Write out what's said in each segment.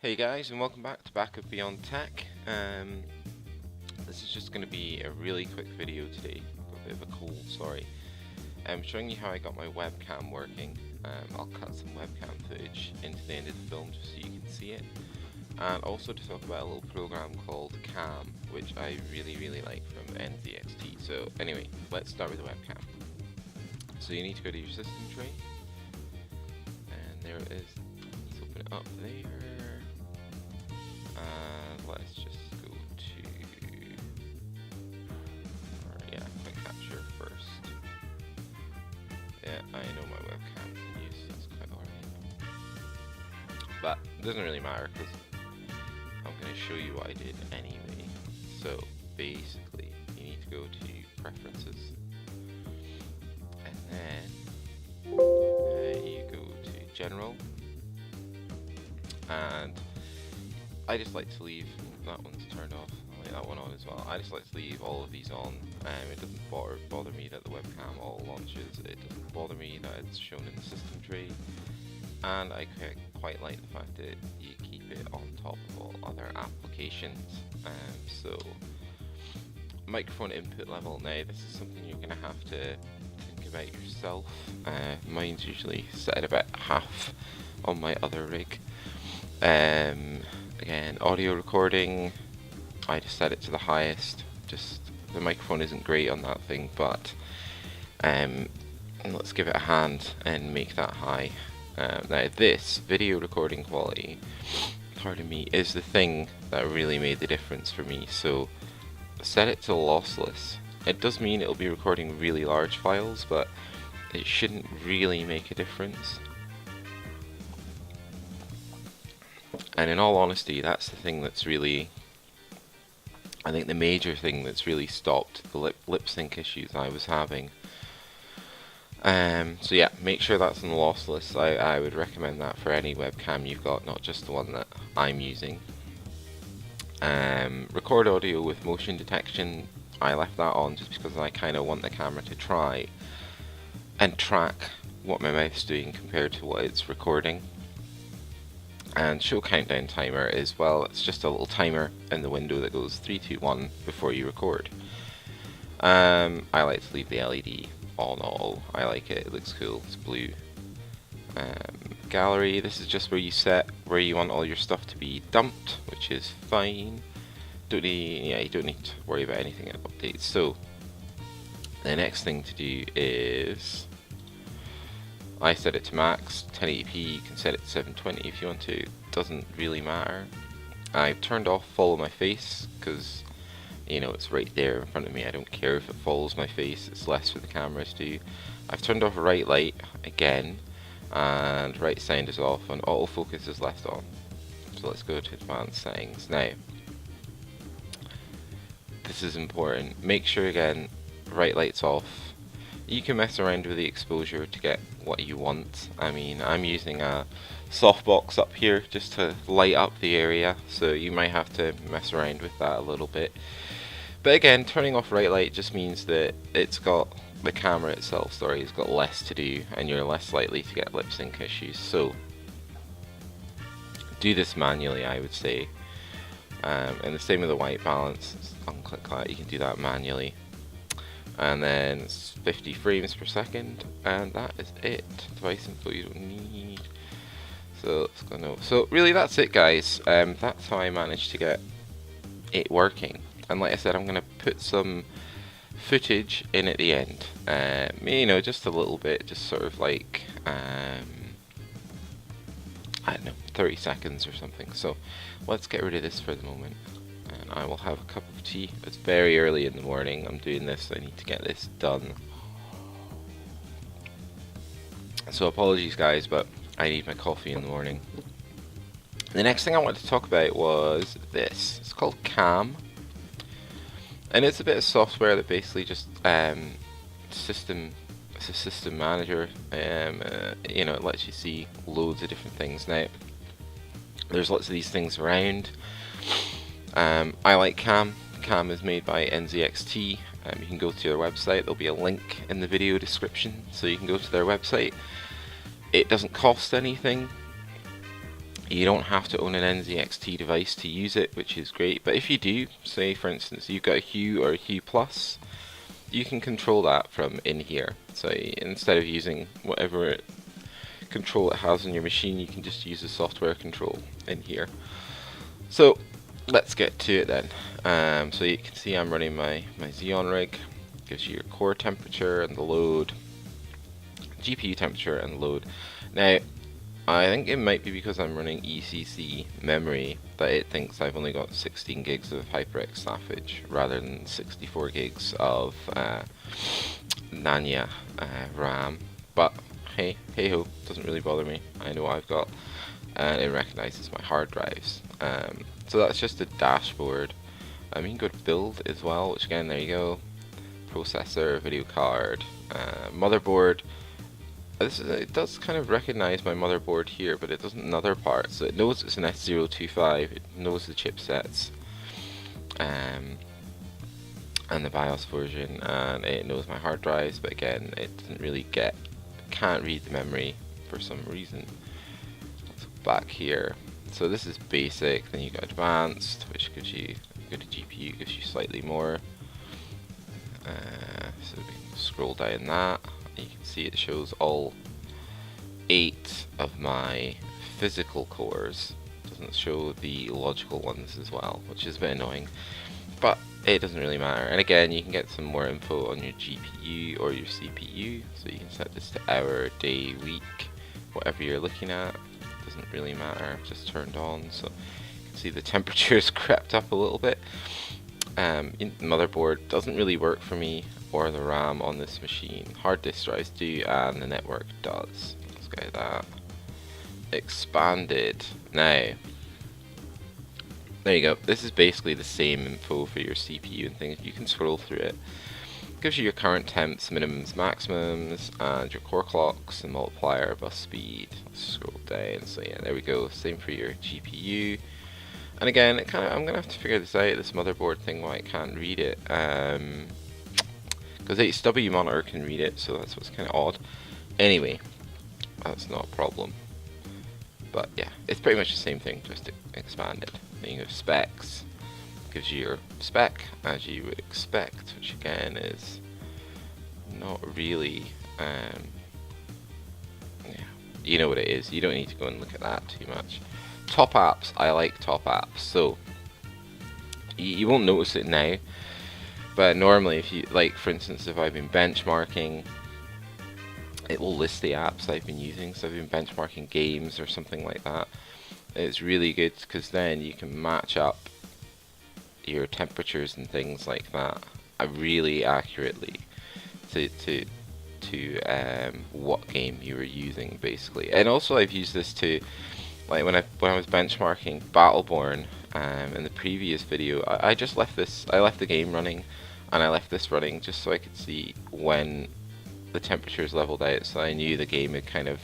Hey guys, and welcome back to Backup Beyond Tech. This is just going to be a really quick video today. I've got a bit of a cold, sorry. I'm showing you how I got my webcam working. I'll cut some webcam footage into the end of the film just so you can see it. And also to talk about a little program called Cam, which I really like from NZXT. So anyway, let's start with the webcam. So you need to go to your system tray. And there it is. Let's open it up there. Let's just go to quick capture first. Yeah, I know my webcam's in use, that's quite alright. But it doesn't really matter because I'm going to show you what I did anyway. So basically, you need to go to Preferences, and then you go to General, and I just like to leave that one's turned off. I like that one on as well. I just like to leave all of these on. It doesn't bother me that the webcam all launches. It doesn't bother me that it's shown in the system tray. And I quite like the fact that you keep it on top of all other applications. So microphone input level. Now this is something you're going to have to think about yourself. Mine's usually set at about half on my other rig. Again, audio recording, I just set it to the highest. Just the microphone isn't great on that thing, but let's give it a hand and make that high. Now this video recording quality, pardon me, is the thing that really made the difference for me. So set it to lossless. It does mean it'll be recording really large files, but it shouldn't really make a difference. And in all honesty, that's the thing that's really, I think the major thing that's really stopped the lip sync issues I was having. So yeah, make sure that's on the lossless. I would recommend that for any webcam you've got, not just the one that I'm using. Record audio with motion detection, I left that on just because I kind of want the camera to try and track what my mouth's doing compared to what it's recording. And show countdown timer as well. It's just a little timer in the window that goes 3, 2, 1 before you record. I like to leave the LED on all. I like it. It looks cool. It's blue. Gallery. This is just where you set where you want all your stuff to be dumped, which is fine. You don't need to worry about anything at updates. So the next thing to do is, I set it to max 1080p. You can set it to 720 if you want to. It doesn't really matter. I've turned off follow my face because, you know, it's right there in front of me. I don't care if it follows my face. It's less for the camera to do. I've turned off right light again, and right sound is off, and autofocus is left on. So let's go to advanced settings now. This is important. Make sure again right light's off. You can mess around with the exposure to get what you want. I mean, I'm using a softbox up here just to light up the area, so you might have to mess around with that a little bit. But again, turning off right light just means that it's got, the camera itself, has got less to do, and you're less likely to get lip sync issues. So do this manually, I would say. And the same with the white balance. Unclick that, you can do that manually. And then it's 50 frames per second, and that is it. Device info you don't need. So let's go no. So really that's it, guys. That's how I managed to get it working. And like I said, I'm gonna put some footage in at the end. You know, just a little bit, just sort of like I don't know, 30 seconds or something. So let's get rid of this for the moment. And I will have a cup of tea. It's very early in the morning. I'm doing this, so I need to get this done. So apologies guys, but I need my coffee in the morning. The next thing I wanted to talk about was this. It's called Cam. And it's a bit of software that basically just it's a system manager. You know, it lets you see loads of different things. Now there's lots of these things around. I like Cam. Cam is made by NZXT. You can go to their website. There'll be a link in the video description, so you can go to their website. It doesn't cost anything. You don't have to own an NZXT device to use it, which is great. But if you do, say for instance you've got a Hue or a Hue Plus, you can control that from in here. So instead of using whatever control it has on your machine, you can just use the software control in here. So let's get to it then. So you can see I'm running my Xeon rig. Gives you your core temperature and the load, GPU temperature and load. Now I think it might be because I'm running ECC memory that it thinks I've only got 16 gigs of HyperX staffage rather than 64 gigs of Nanya RAM. But hey ho, doesn't really bother me. I know what I've got, and it recognizes my hard drives. So that's just a dashboard. You can go to build as well, which again, there you go. Processor, video card, motherboard. It does kind of recognize my motherboard here, but it doesn't in other parts. So it knows it's an S025, it knows the chipsets, and the BIOS version, and it knows my hard drives, but again, it doesn't really can't read the memory for some reason. Let's go back here. So this is basic, then you got advanced, which gives you, go to GPU, gives you slightly more. So we can scroll down that. You can see it shows all 8 of my physical cores. It doesn't show the logical ones as well, which is a bit annoying, but it doesn't really matter. And again, you can get some more info on your GPU or your CPU, so you can set this to hour, day, week, whatever you're looking at. It doesn't really matter, I've just turned on, so you can see the temperature's crept up a little bit. The motherboard doesn't really work for me, or the RAM on this machine. Hard disk drives do, and the network does. Let's get that expanded. Now, there you go. This is basically the same info for your CPU and things. You can scroll through it. It gives you your current temps, minimums, maximums, and your core clocks and multiplier, bus speed. Let's scroll down. So yeah, there we go. Same for your GPU. And again, I'm gonna have to figure this out. This motherboard thing, why I can't read it. Because HW monitor can read it, so that's what's kind of odd. Anyway, that's not a problem. But yeah, it's pretty much the same thing, just expanded. Then you go specs, gives you your spec as you would expect, which again is not really, yeah, you know what it is. You don't need to go and look at that too much. Top apps, I like top apps, so you won't notice it now. But normally, if you, like for instance, if I've been benchmarking, it will list the apps I've been using. So I've been benchmarking games or something like that. It's really good because then you can match up your temperatures and things like that really accurately to what game you were using, basically. And also, I've used this to, like when I was benchmarking Battleborn in the previous video, I just left the game running. And I left this running just so I could see when the temperatures leveled out, so I knew the game had kind of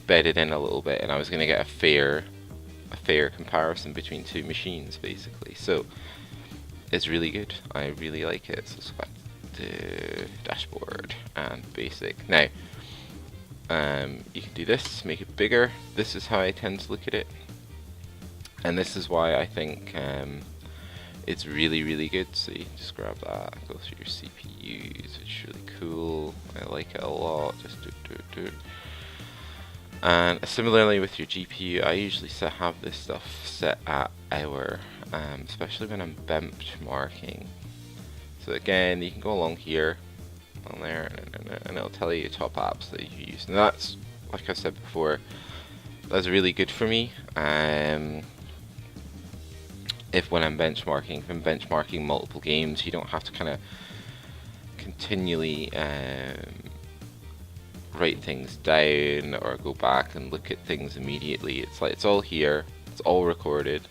bedded in a little bit, and I was going to get a fair comparison between two machines, basically. So it's really good. I really like it. So let's go back to dashboard and basic. Now, you can do this, make it bigger. This is how I tend to look at it, and this is why I think it's really good. So you can just grab that, go through your CPUs, which is really cool. I like it a lot. Just do. And similarly with your GPU, I usually have this stuff set at hour, especially when I'm benchmarking. So again, you can go along here, on there, and it'll tell you top apps that you use. And that's, like I said before, that's really good for me. If when I'm benchmarking multiple games, you don't have to kind of continually write things down or go back and look at things immediately. It's like it's all here, it's all recorded.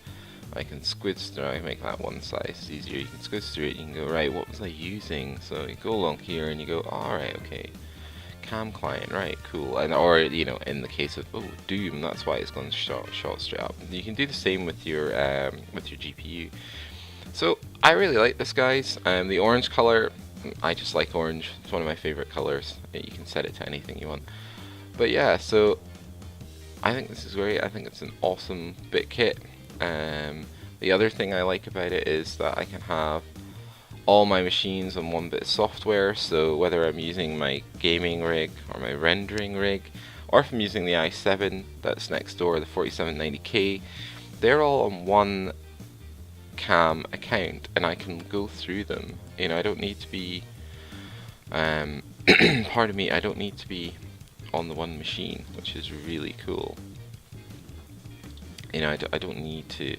I can squiz through. I can make that one size easier. You can squiz through it. You can go, right, what was I using? So you go along here and you go, all right, okay, cam client, right, cool. And or you know, in the case of Doom, that's why it's going shot straight up. You can do the same with your GPU. So I really like this, guys. The orange color, I just like orange. It's one of my favorite colors. You can set it to anything you want. But yeah, so I think this is great. I think it's an awesome bit kit. The other thing I like about it is that I can have all my machines on one bit of software, so whether I'm using my gaming rig or my rendering rig, or if I'm using the i7 that's next door, the 4790K, they're all on one cam account and I can go through them. You know, I don't need to be pardon me, I don't need to be on the one machine, which is really cool. You know, I don't need to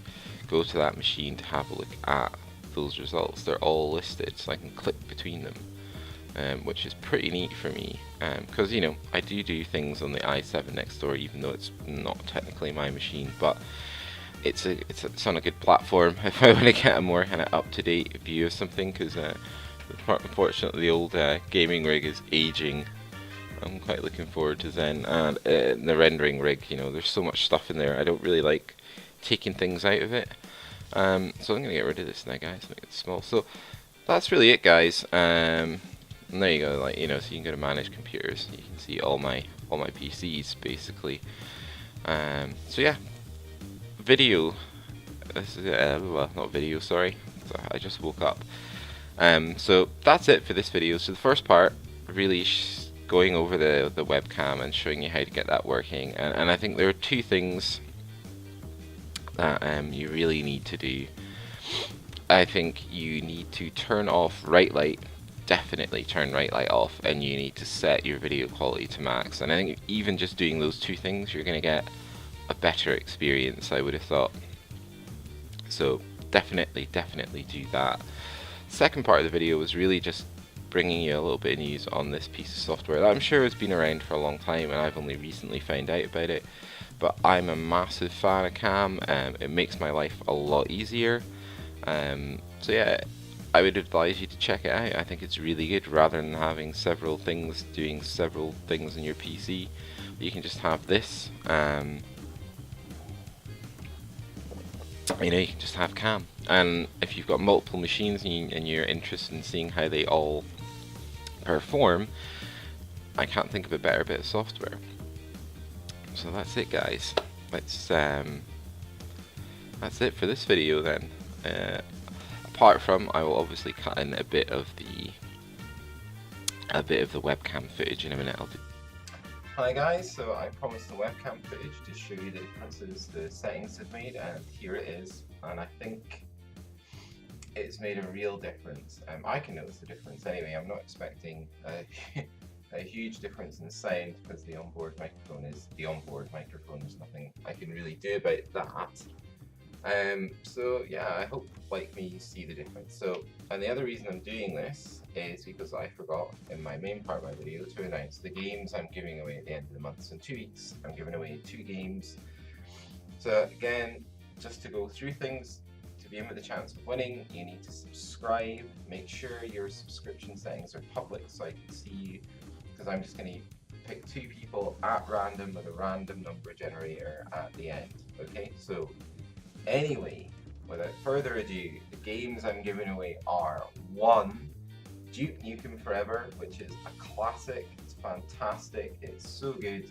go to that machine to have a look at those results. They're all listed, so I can click between them, which is pretty neat for me, because you know, I do things on the i7 next door, even though it's not technically my machine, but it's on a good platform if I want to get a more kind of up-to-date view of something, because unfortunately the old gaming rig is aging. I'm quite looking forward to Zen, and the rendering rig, you know, there's so much stuff in there, I don't really like taking things out of it. So I'm going to get rid of this now, guys, make it small. So that's really it, guys. And there you go, like, you know, so you can go to manage computers, you can see all my PCs basically. So yeah, video. This is well, not video, sorry. I just woke up. So that's it for this video. So the first part, really going over the webcam and showing you how to get that working. And I think there are two things that you really need to do. I think you need to turn off right light, definitely turn right light off, and you need to set your video quality to max. And I think even just doing those two things, you're going to get a better experience, I would have thought. So definitely do that. Second part of the video was really just bringing you a little bit of news on this piece of software that I'm sure has been around for a long time, and I've only recently found out about it. But I'm a massive fan of Cam, it makes my life a lot easier. So yeah, I would advise you to check it out. I think it's really good. Rather than having several things doing several things in your PC, you can just have this. You know, you can just have Cam. And if you've got multiple machines and you're interested in seeing how they all perform, I can't think of a better bit of software. So that's it, guys. That's it for this video then. Apart from, I will obviously cut in a bit of the webcam footage in a minute. Hi guys, so I promised the webcam footage to show you the differences the settings have made, and here it is. And I think it's made a real difference. I can notice the difference anyway. I'm not expecting a huge difference in sound because the onboard microphone is the onboard microphone. There's nothing I can really do about that. So yeah, I hope, like me, you see the difference. So, and the other reason I'm doing this is because I forgot in my main part of my video to announce the games I'm giving away at the end of the month. So in 2 weeks, I'm giving away 2 games. So again, just to go through things, to be in with a chance of winning, you need to subscribe. Make sure your subscription settings are public so I can see you, because I'm just going to pick 2 people at random with a random number generator at the end. Okay, so anyway, without further ado, the games I'm giving away are 1, Duke Nukem Forever, which is a classic. It's fantastic, it's so good.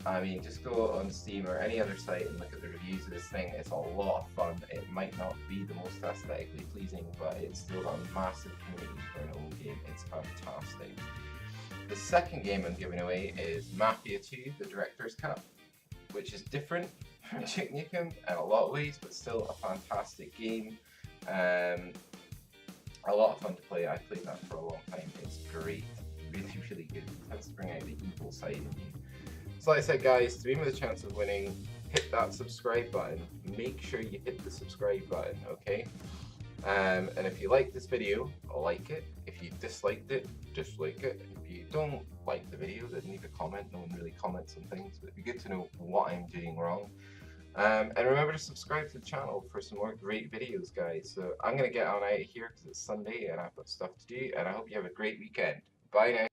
I mean, just go on Steam or any other site and look at the reviews of this thing. It's a lot of fun. It might not be the most aesthetically pleasing, but it's still got a massive community for an old game. It's fantastic. The second game I'm giving away is Mafia 2, the Director's Cut, which is different from Duke Nukem in a lot of ways, but still a fantastic game. A lot of fun to play. I've played that for a long time. It's great, really good. It tends to bring out the evil side in you. So like I said, guys, to be with a chance of winning, hit that subscribe button. Make sure you hit the subscribe button, okay? And if you like this video, like it. If you disliked it, dislike it. If you don't like the video, then leave a comment. No one really comments on things, but it'd be good to know what I'm doing wrong. And remember to subscribe to the channel for some more great videos, guys. So I'm going to get on out of here because it's Sunday and I've got stuff to do, and I hope you have a great weekend. Bye now.